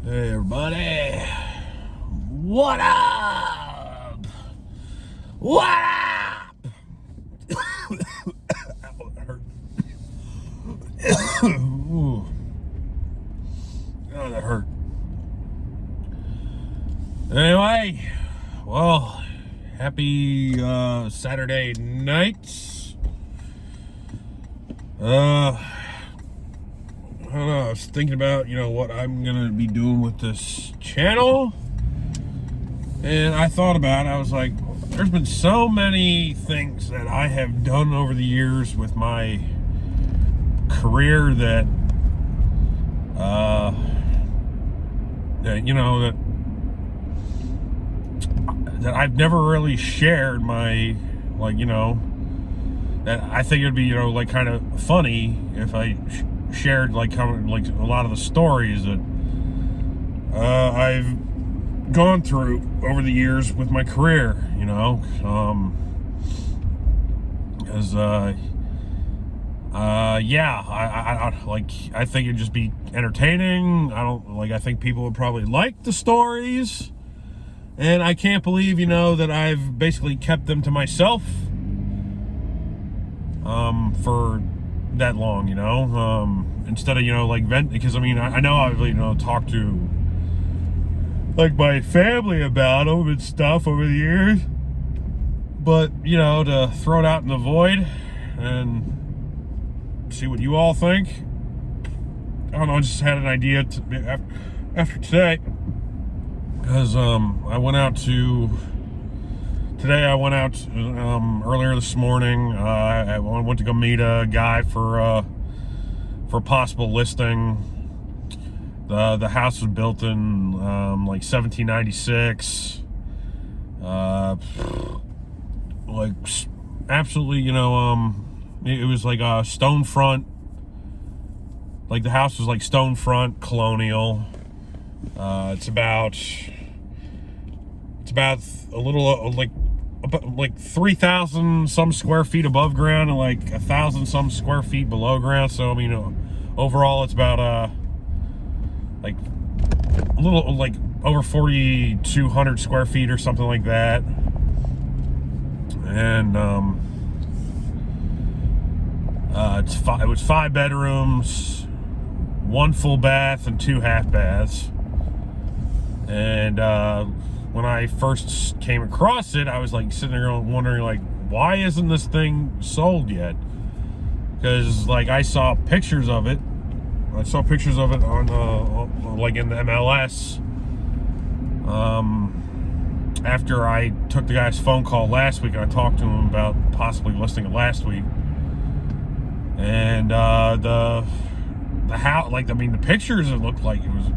Hey everybody, what up? What up? That one hurt. Ooh. Oh, that hurt. Anyway, well, happy Saturday night. I don't know, I was thinking about, what I'm going to be doing with this channel. And I thought about it. I was like, there's been so many things that I have done over the years with my career that, that I've never really shared my, that I think it'd be, kind of funny if I shared a lot of the stories that I've gone through over the years with my career, because I think it'd just be entertaining. I think people would probably like the stories, and I can't believe that I've basically kept them to myself for that long, instead of vent, because I know I've talked to my family about them and stuff over the years, but to throw it out in the void and see what you all think. I don't know, I just had an idea after today, because I went out earlier this morning. I went to go meet a guy for a possible listing. The house was built in 1796. Absolutely, it was like a stone front. Like the house was like stone front, colonial. It's about a little like 3,000 some square feet above ground and 1,000 some square feet below ground. So overall it's about a little over 4,200 square feet or something like that. And it was 5 bedrooms, 1 full bath, and 2 half baths. And when I first came across it, I was sitting there wondering why isn't this thing sold yet? Because I saw pictures of it. I saw pictures of it on in the MLS. After I took the guy's phone call last week, and I talked to him about possibly listing it last week. And the house, the pictures, it looked like it was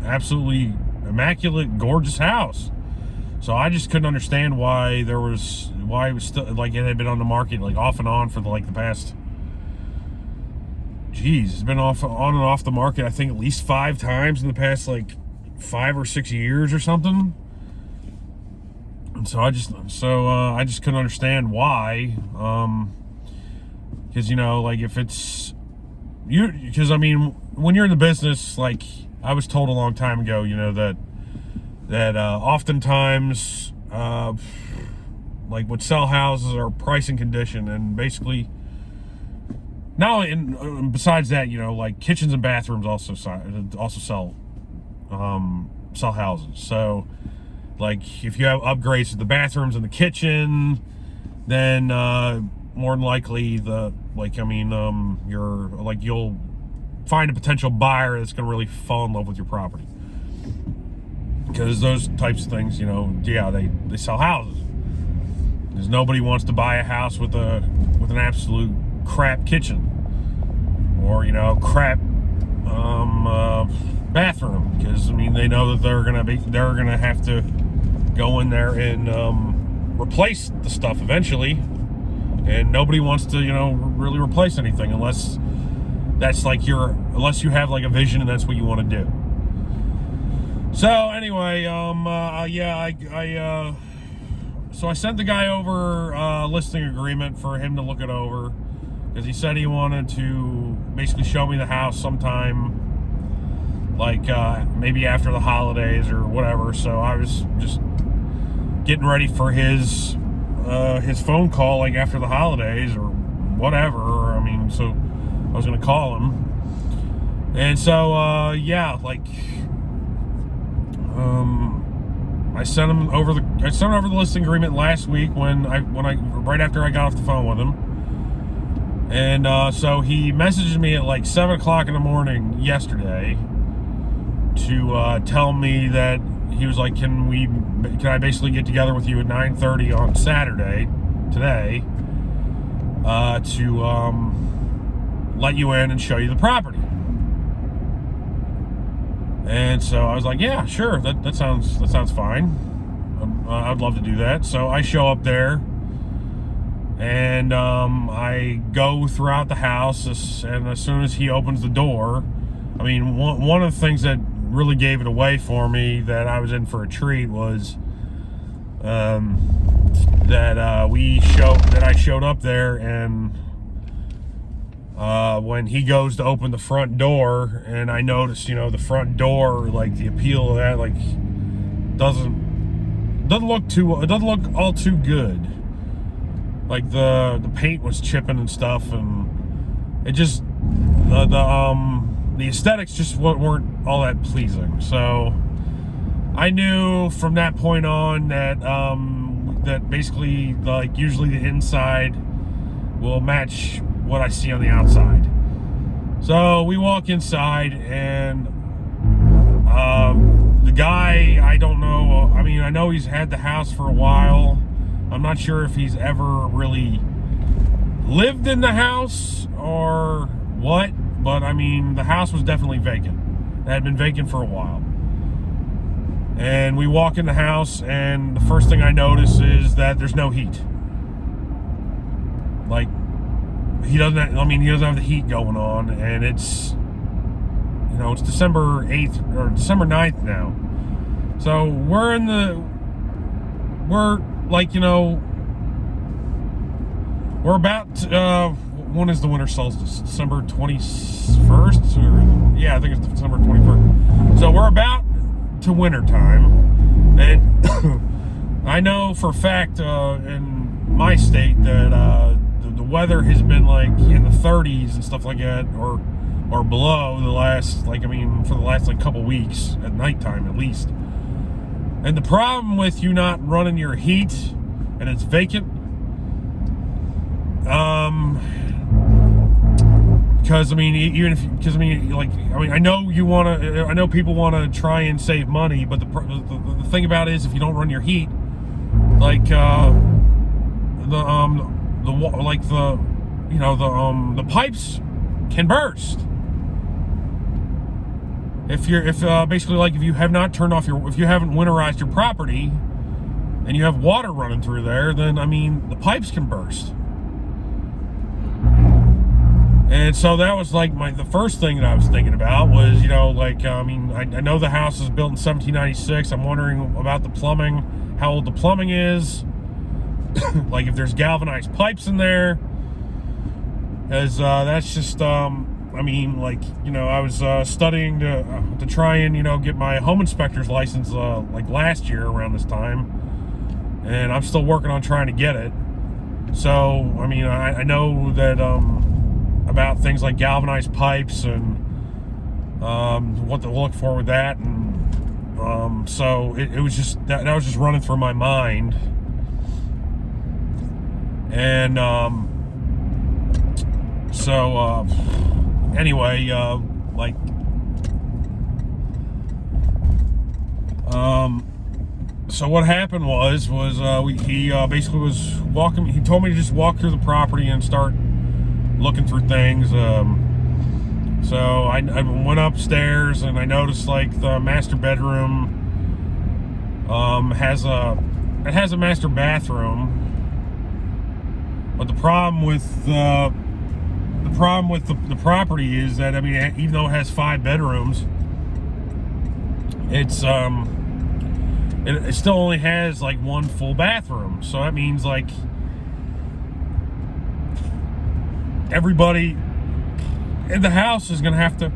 absolutely immaculate, gorgeous house. So I just couldn't understand why it was still it had been on the market off and on for the past. It's been on and off the market, I think at least 5 times in the past 5 or 6 years or something. And so I just couldn't understand why. Because if it's because when you're in the business, I was told a long time ago, that oftentimes what sell houses are price and condition, and basically now, besides that, kitchens and bathrooms also sell houses. So if you have upgrades to the bathrooms and the kitchen, then more than likely you'll find a potential buyer that's going to really fall in love with your property, because those types of things, they sell houses. Because nobody wants to buy a house with an absolute crap kitchen or crap bathroom, because they know that they're gonna have to go in there and replace the stuff eventually, and nobody wants to really replace anything unless that's unless you have a vision and that's what you want to do. So anyway, so I sent the guy over a listing agreement for him to look it over, because he said he wanted to basically show me the house sometime like maybe after the holidays or whatever. So I was just getting ready for his phone call, like after the holidays or whatever. I mean, so I was gonna call him, and so yeah, like I sent him over the listing agreement last week when I right after I got off the phone with him, and so he messaged me at like 7 o'clock in the morning yesterday to tell me that he was like, can I basically get together with you at 9:30 on Saturday today to let you in and show you the property. And so I was like, yeah, sure, that sounds fine. I'd love to do that. So I show up there, and I go throughout the house, and as soon as he opens the door, I mean, one of the things that really gave it away for me that I was in for a treat was that I showed up there, and when he goes to open the front door, and I noticed, the front door, like the appeal of that, like doesn't look all too good. Like the paint was chipping and stuff, and it just the aesthetics just weren't all that pleasing. So I knew from that point on that that basically, like, usually the inside will match what I see on the outside. So we walk inside, and the guy, I don't know, I mean, I know he's had the house for a while. I'm not sure if he's ever really lived in the house or what, but I mean, the house was definitely vacant. It had been vacant for a while. And we walk in the house, and the first thing I notice is that there's no heat. Like, he doesn't have the heat going on, and it's December 8th or December 9th now. So we're about when is the winter solstice? December 21st? Or, yeah, I think it's December 21st. So we're about to winter time, and I know for a fact in my state that the weather has been like in the 30s and stuff like that, or below for the last like couple weeks at nighttime at least. And the problem with you not running your heat and it's vacant, because I know people want to try and save money, but the thing about it is, if you don't run your heat, like the pipes can burst. If you haven't winterized your property and you have water running through there, then I mean, the pipes can burst. And so that was like the first thing that I was thinking about was, I know the house is built in 1796. I'm wondering about the plumbing, how old the plumbing is, like if there's galvanized pipes in there, as that's just, I was studying to try and, get my home inspector's license, like last year around this time, and I'm still working on trying to get it. So, I mean, I know that, about things like galvanized pipes and what to look for with that, and so it was just that was just running through my mind, and anyway, so what happened was he basically was walking. He told me to just walk through the property and start looking through things. So I went upstairs, and I noticed like the master bedroom has a master bathroom, but the problem with the property is that, I mean, even though it has 5 bedrooms, it still only has like 1 full bathroom. So that means like everybody in the house is going to have to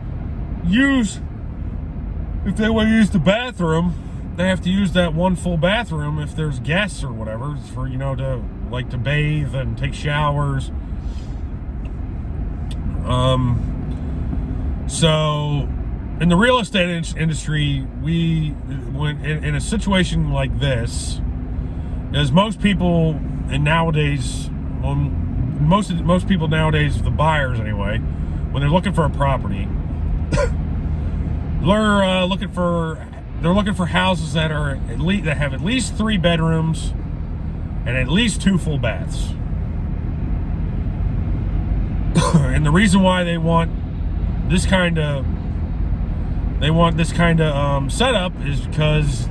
use if they want to use the bathroom, they have to use that one full bathroom if there's guests or whatever, for, you know, to like to bathe and take showers. So in the real estate industry, when in a situation like this, as most people nowadays, most people nowadays, the buyers anyway, when they're looking for a property, they're looking for houses that have at least 3 bedrooms and at least 2 full baths. And the reason why they want this kind of setup is because,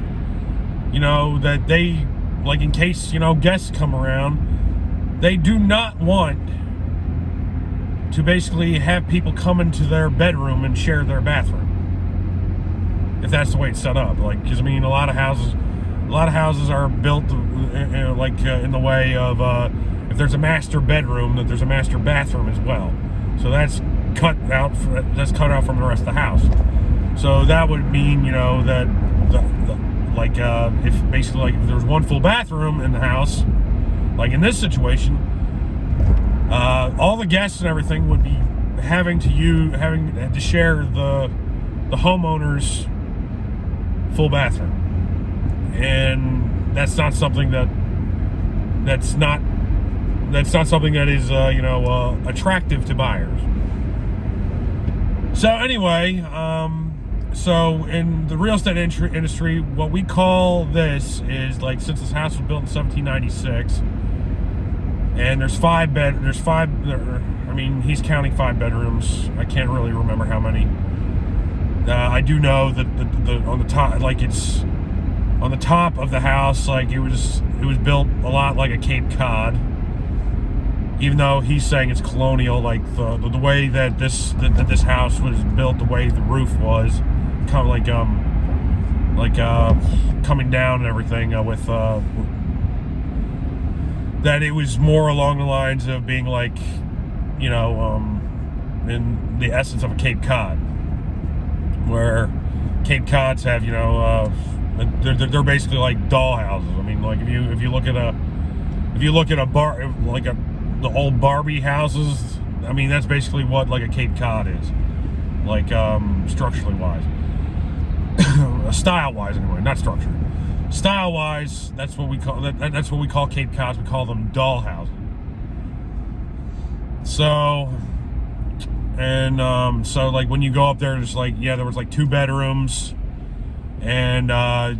you know, that they, like, in case, you know, guests come around, they do not want to basically have people come into their bedroom and share their bathroom, if that's the way it's set up. Like, because I mean, a lot of houses are built in the way of if there's a master bedroom, that there's a master bathroom as well. So that's cut out from the rest of the house. So that would mean, you know, that if there's one full bathroom in the house, like in this situation, all the guests and everything would be having to share the homeowner's full bathroom, and that's not something that is attractive to buyers. So anyway, so in the real estate industry, what we call this is, like, since this house was built in 1796, and he's counting 5 bedrooms. I can't really remember how many. I do know that on the top, like, it's on the top of the house, like, it was built a lot like a Cape Cod, even though he's saying it's colonial. Like the way that this house was built, the way the roof was, kind of like coming down and everything, with that it was more along the lines of being like, you know, in the essence of a Cape Cod, where Cape Cods have, you know, they're basically like doll houses. I mean, like, if you look at a bar, like the old Barbie houses, I mean, that's basically what, like, a Cape Cod is, like, structurally wise, style wise anyway, not structure. Style wise, that's what we call Cape Cods. We call them doll houses. So, and so, like, when you go up there, there's like, yeah, there was like 2 bedrooms, and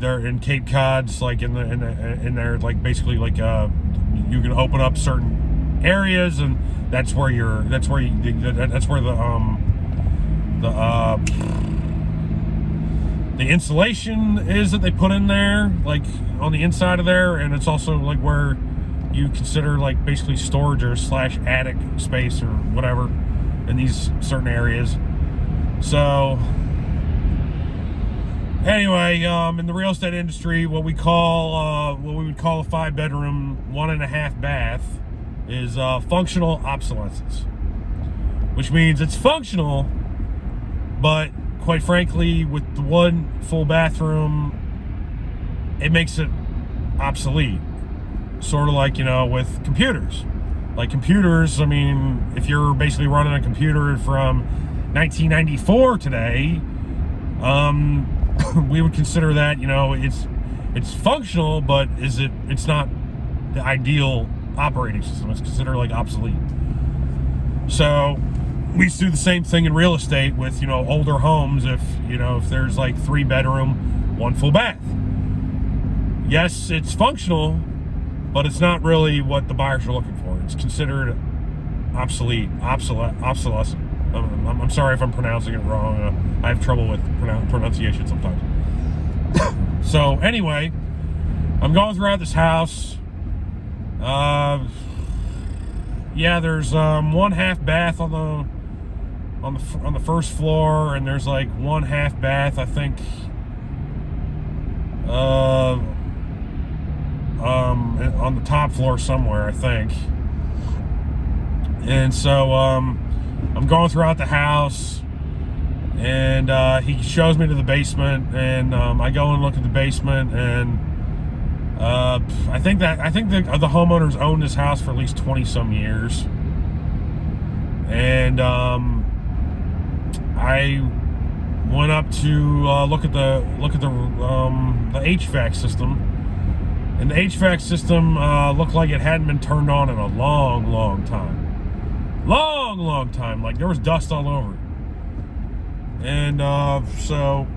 they're in Cape Cods, like in there, like, basically, like, you can open up certain areas, and that's where the insulation is that they put in there, like, on the inside of there, and it's also like where you consider, like, basically storage or / attic space or whatever in these certain areas. So anyway, in the real estate industry, what we would call a 5-bedroom, 1.5 bath is functional obsolescence, which means it's functional, but quite frankly, with the one full bathroom, it makes it obsolete. Sort of like, you know, with computers. Like, computers, I mean, if you're basically running a computer from 1994 today, we would consider that, you know, it's functional, but it's not the ideal operating system. It's considered, like, obsolete. So we used to do the same thing in real estate with, you know, older homes. If there's like 3 bedroom, 1 full bath, yes, it's functional, but it's not really what the buyers are looking for. It's considered obsolescent. I'm sorry if I'm pronouncing it wrong. I have trouble with pronunciation sometimes. So anyway, I'm going throughout this house. Yeah, there's 1/2 bath on the first floor, and there's like 1/2 bath, I think, on the top floor somewhere, I think. And so I'm going throughout the house, And he shows me to the basement, and I go and look at the basement, and I think the homeowners owned this house for at least 20 some years. And I went up to look at the HVAC system, and the HVAC system looked like it hadn't been turned on in a long time. Like there was dust all over it. And so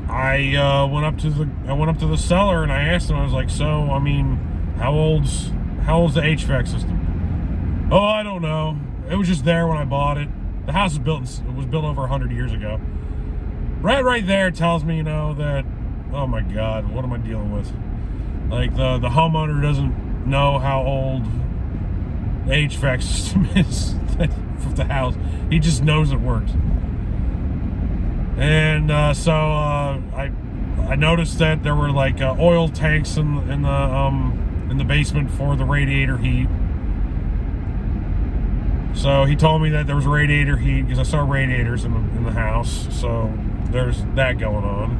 I went up to the cellar, and I asked him. I was like, "So, I mean, how old's the HVAC system?" "Oh, I don't know. It was just there when I bought it. The house was built over 100 years ago." Right there tells me, that, oh my God, what am I dealing with? Like the homeowner doesn't know how old the HVAC system is for the house. He just knows it works. And so I noticed that there were like oil tanks in the basement for the radiator heat. So he told me that there was radiator heat because I saw radiators in the house. So there's that going on.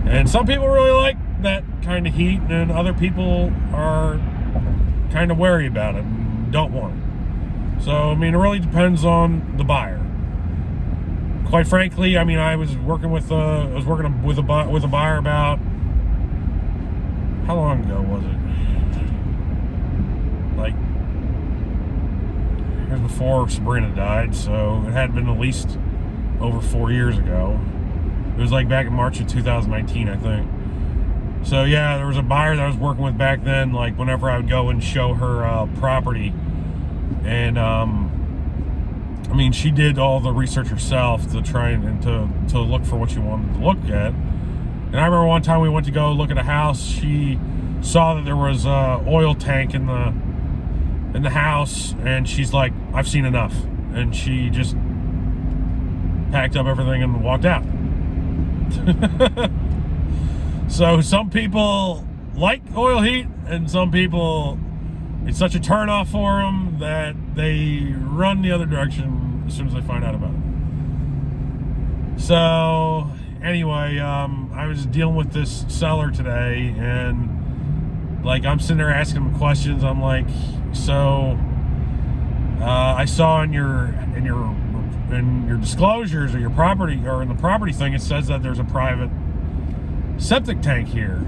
And some people really like that kind of heat, and other people are kind of wary about it and don't want it. So I mean, it really depends on the buyer. Quite frankly, I mean, I was working with a buyer about, how long ago was it? Like, it was before Sabrina died, so it had been at least over 4 years ago. It was like back in March of 2019, I think. So yeah, there was a buyer that I was working with back then. Like whenever I would go and show her property, and I mean, she did all the research herself to try and to look for what she wanted to look at. And I remember one time we went to go look at a house. She saw that there was a oil tank in the house, and she's like, "I've seen enough," and she just packed up everything and walked out. So some people like oil heat, and some people, it's such a turnoff for them that they run the other direction as soon as they find out about it. So anyway, I was dealing with this seller today, and like I'm sitting there asking him questions. I'm like, "So I saw in your disclosures or your property, or in the property thing, it says that there's a private septic tank here,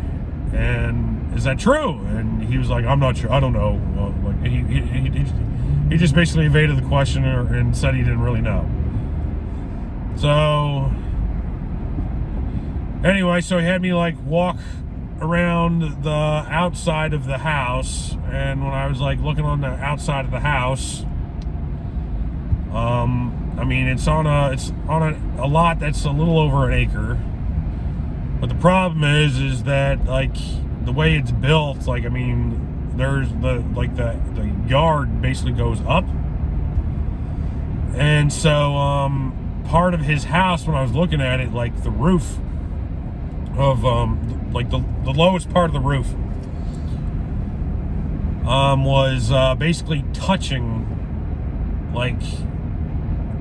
and is that true?" And he was like, "I'm not sure. I don't know." Like he just basically evaded the question and said he didn't really know. So anyway, so he had me like walk around the outside of the house, and when I was like looking on the outside of the house, I mean, it's on a lot that's a little over an acre. But the problem is that like the way it's built, like I mean, there's the yard basically goes up, and so part of his house, when I was looking at it, like the roof of like the lowest part of the roof was basically touching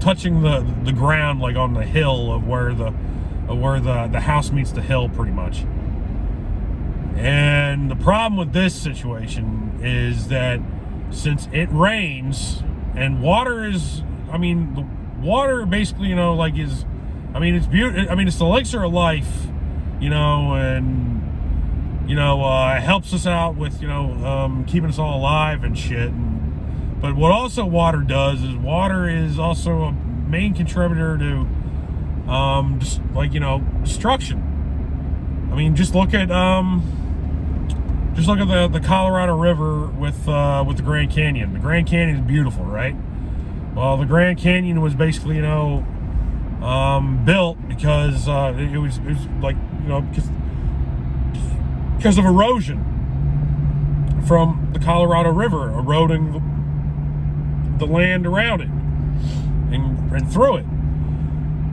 the ground, like on the hill of where the house meets the hill, pretty much. And the problem with this situation is that since it rains and water is, I mean, the water basically, like is, I mean, it's beautiful. I mean, it's the elixir of life, and it helps us out with, keeping us all alive and shit. But what also water does is water is also a main contributor to destruction. I mean, just look at the Colorado River with the Grand Canyon. The Grand Canyon is beautiful, right? Well, the Grand Canyon was basically built because it was like because of erosion from the Colorado River eroding the land around it and through it.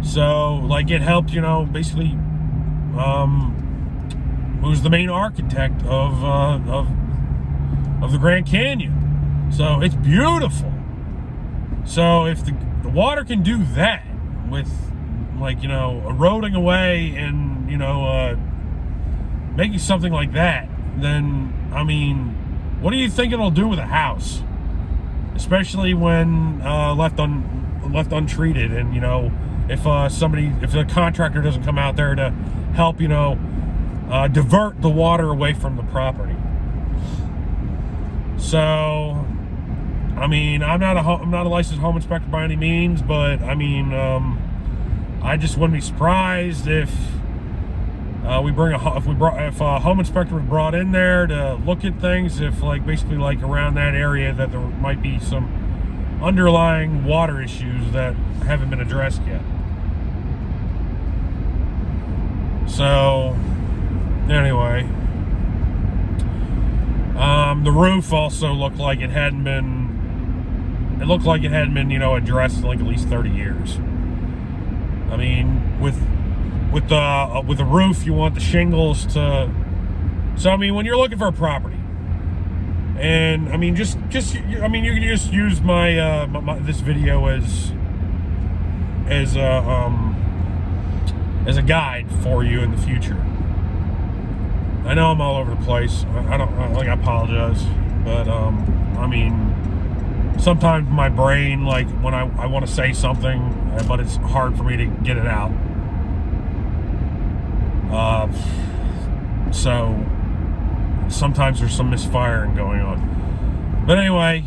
So like it helped, basically who's the main architect of the Grand Canyon. So it's beautiful. So if the water can do that, with, like, eroding away and, making something like that, then, I mean, what do you think it'll do with a house? Especially when left untreated, and, if the contractor doesn't come out there to help, divert the water away from the property. So, I mean, I'm not a licensed home inspector by any means, but I mean, I just wouldn't be surprised if if a home inspector was brought in there to look at things, if basically around that area that there might be some underlying water issues that haven't been addressed yet. So anyway, the roof also looked like it hadn't been addressed in at least 30 years. I mean, with the roof, you want the shingles to. So I mean, when you're looking for a property, and I mean, you can just use my this video as a guide for you in the future. I know I'm all over the place. I apologize, but I mean, sometimes my brain, when I want to say something, but it's hard for me to get it out. So sometimes there's some misfiring going on. But anyway,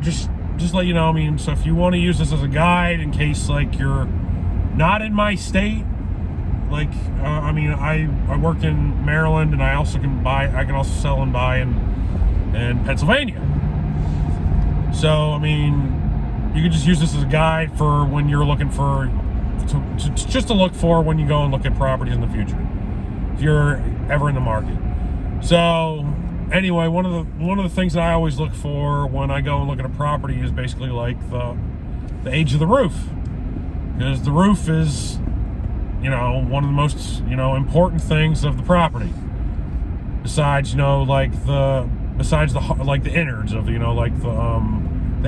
just let you know. I mean, so if you want to use this as a guide in case you're not in my state, I mean, I work in Maryland, and I can also sell and buy in Pennsylvania. So I mean, you can just use this as a guide for when you're looking for just to look for when you go and look at properties in the future, if you're ever in the market. So anyway, one of the things that I always look for when I go and look at a property is basically the age of the roof, because the roof is one of the most important things of the property, besides the innards of the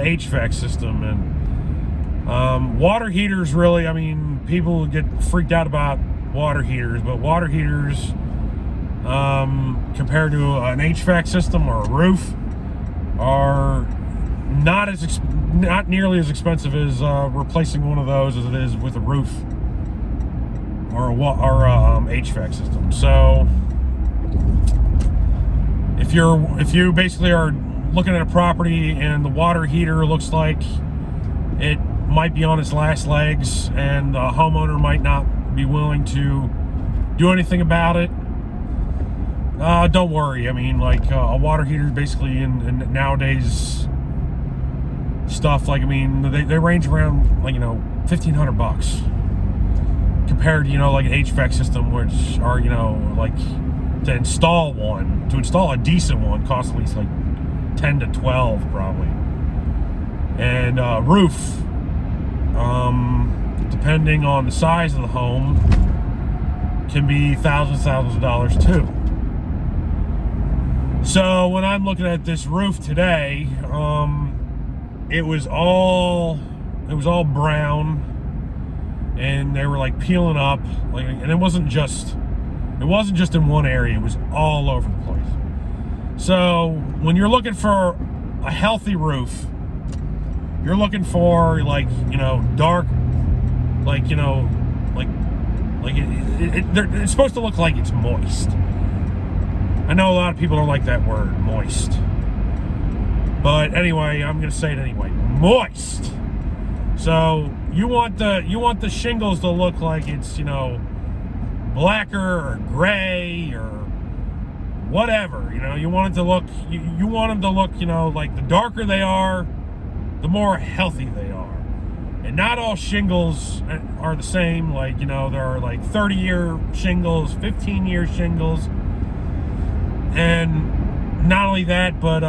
HVAC system. And water heaters, really, I mean, people get freaked out about water heaters, but water heaters, compared to an HVAC system or a roof, are not nearly as expensive as replacing one of those as it is with a roof or a HVAC system. So if you basically are looking at a property and the water heater looks like it might be on its last legs, and the homeowner might not be willing to do anything about it, don't worry. I mean, a water heater basically in nowadays stuff, I mean, they range around $1,500 compared to an HVAC system, which are to install a decent one costs at least 10 to 12 probably. And roof, depending on the size of the home, can be thousands of dollars too. So when I'm looking at this roof today, it was all brown, and they were peeling up, and it wasn't just in one area, it was all over the place. So when you're looking for a healthy roof, you're looking for dark, it's supposed to look like it's moist. I know a lot of people don't like that word, moist, but anyway, I'm gonna say it anyway, moist. So you want the shingles to look like it's blacker or gray or whatever. You want it to look, you want them to look, the darker they are, the more healthy they are. And not all shingles are the same. There are 30-year shingles, 15-year shingles, and not only that, but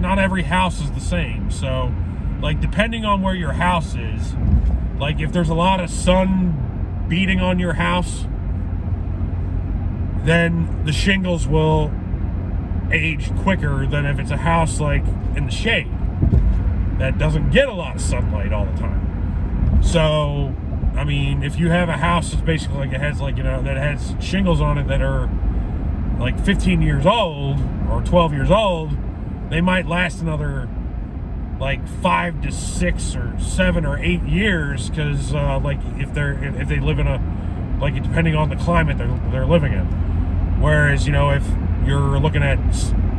not every house is the same. So depending on where your house is, if there's a lot of sun beating on your house, then the shingles will age quicker than if it's a house like in the shade that doesn't get a lot of sunlight all the time. So, I mean, if you have a house that's basically like, it has like, that has shingles on it that are like 15 years old or 12 years old, they might last another like 5 to 6 or 7 or 8 years, because like if they live in a, like, depending on the climate they're living in. Whereas, if you're looking at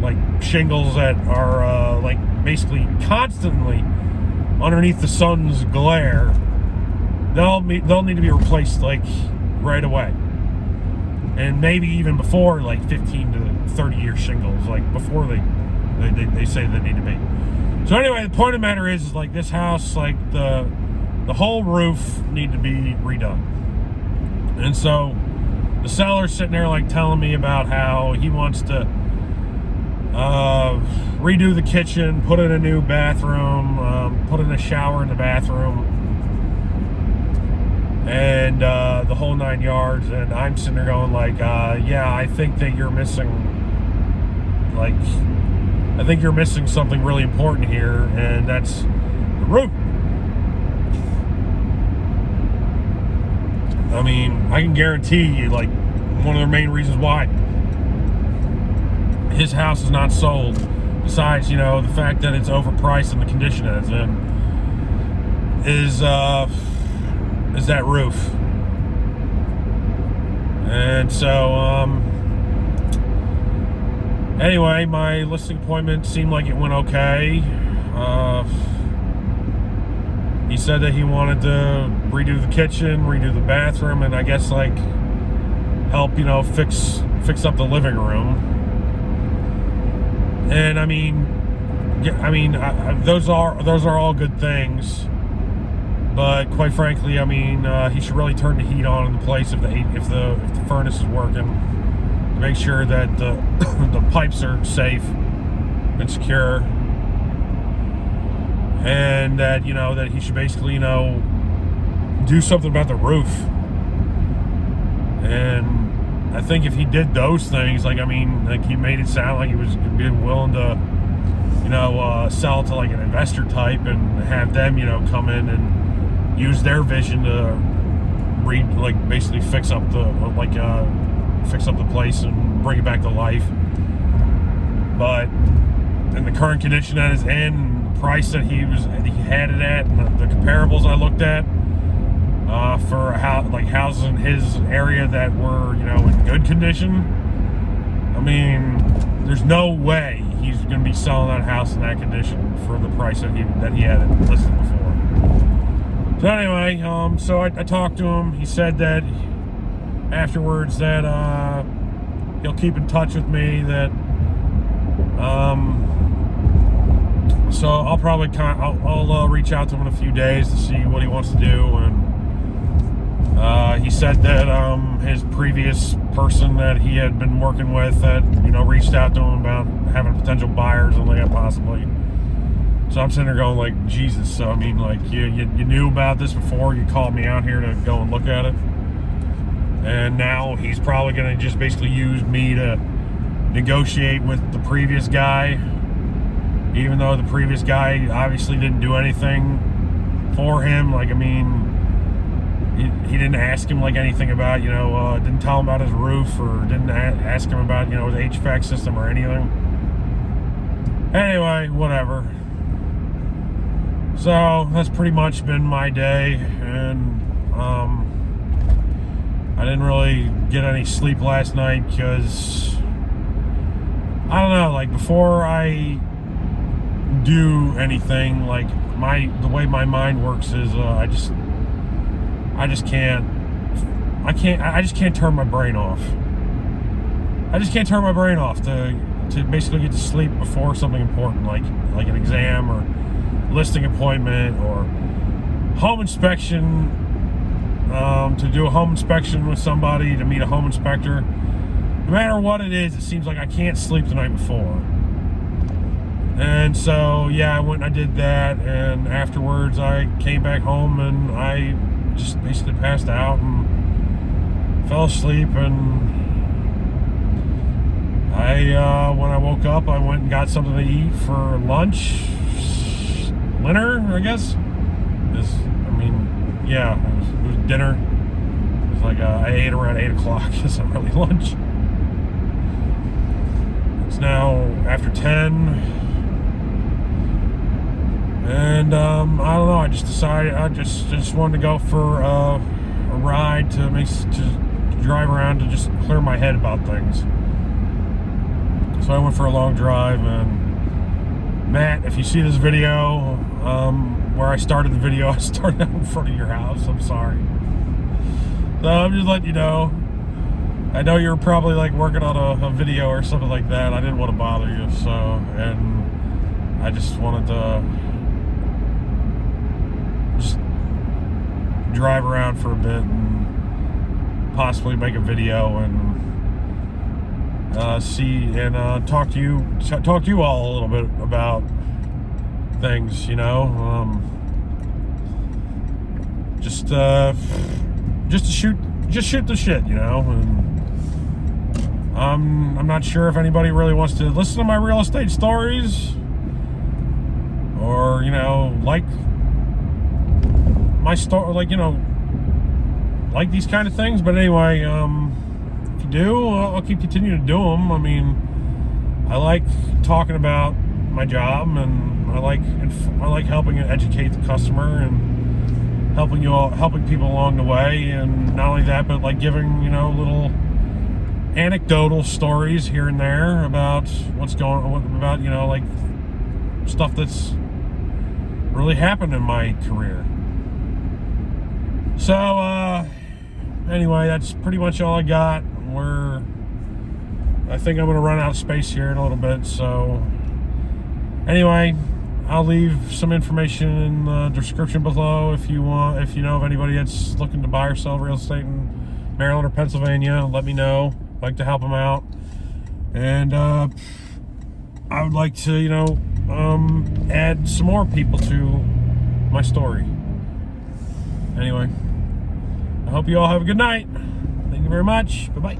like shingles that are like basically constantly underneath the sun's glare, they'll need to be replaced like right away, and maybe even before like 15 to 30 year shingles, like before they say they need to be. So anyway, the point of the matter is like this house, like the whole roof need to be redone. And so the seller's sitting there like telling me about how he wants to redo the kitchen, put in a new bathroom, put in a shower in the bathroom, and the whole 9 yards. And I'm sitting there going like, yeah, I think you're missing something really important here, and that's the roof. I mean, I can guarantee you, like, one of the main reasons why his house is not sold, besides, the fact that it's overpriced and the condition that it's in, is that roof. And so, anyway, my listing appointment seemed like it went okay. He said that he wanted to redo the kitchen, redo the bathroom, and I guess like help, fix up the living room. And I mean, those are all good things. But quite frankly, I mean, he should really turn the heat on in the place if the furnace is working, to make sure that the the pipes are safe and secure, and that that he should basically do something about the roof. And I think if he did those things, like he made it sound like he was being willing to sell it to like an investor type and have them come in and use their vision to basically fix up the place and bring it back to life. But in the current condition that it's in, the price that he had it at, and the comparables I looked at for houses in his area that were in good condition, I mean, there's no way he's going to be selling that house in that condition for the price that he had it listed before. So anyway, so I talked to him. He said that afterwards that he'll keep in touch with me. That so I'll probably I'll reach out to him in a few days to see what he wants to do. And he said that his previous person that he had been working with that reached out to him about having potential buyers and like possibly. So I'm sitting there going like, Jesus. So I mean, like you knew about this before. You called me out here to go and look at it, and now he's probably going to just basically use me to negotiate with the previous guy, even though the previous guy obviously didn't do anything for him. Like, I mean, he didn't ask him like anything about didn't tell him about his roof, or didn't ask him about his HVAC system or anything. Anyway, whatever. So that's pretty much been my day, and I didn't really get any sleep last night because I don't know, like before I do anything, like the way my mind works is I just can't turn my brain off. I just can't turn my brain off to basically get to sleep before something important like an exam or listing appointment or home inspection, to do a home inspection with somebody, to meet a home inspector. No matter what it is, it seems like I can't sleep the night before. And so yeah, I went and I did that, and afterwards I came back home and I just basically passed out and fell asleep. And When I woke up, I went and got something to eat for lunch. Dinner, I guess. Yeah, it was dinner. It was like I ate around 8 o'clock. It's not really lunch. It's now after 10. And I don't know. I just decided I just wanted to go for a ride to drive around to just clear my head about things. So I went for a long drive. And Matt, if you see this video, where I started the video, I started out in front of your house. I'm sorry. So I'm just letting you know. I know you're probably like working on a video or something like that. I didn't want to bother you, so, and I just wanted to just drive around for a bit and possibly make a video and talk to you all a little bit about things, you know, just to shoot the shit, you know. And I'm not sure if anybody really wants to listen to my real estate stories or, you know, like my story, like, you know, like these kind of things. But anyway, if you do, I'll keep continuing to do them. I mean, I like talking about my job, and I like helping and educate the customer and helping people along the way. And not only that, but like giving, you know, little anecdotal stories here and there about what's going on, about, you know, like stuff that's really happened in my career. So anyway, that's pretty much all I got. I think I'm going to run out of space here in a little bit. So anyway, I'll leave some information in the description below if you know of anybody that's looking to buy or sell real estate in Maryland or Pennsylvania. Let me know. I'd like to help them out. And I would like to, you know, add some more people to my story. Anyway, I hope you all have a good night. Thank you very much. Bye-bye.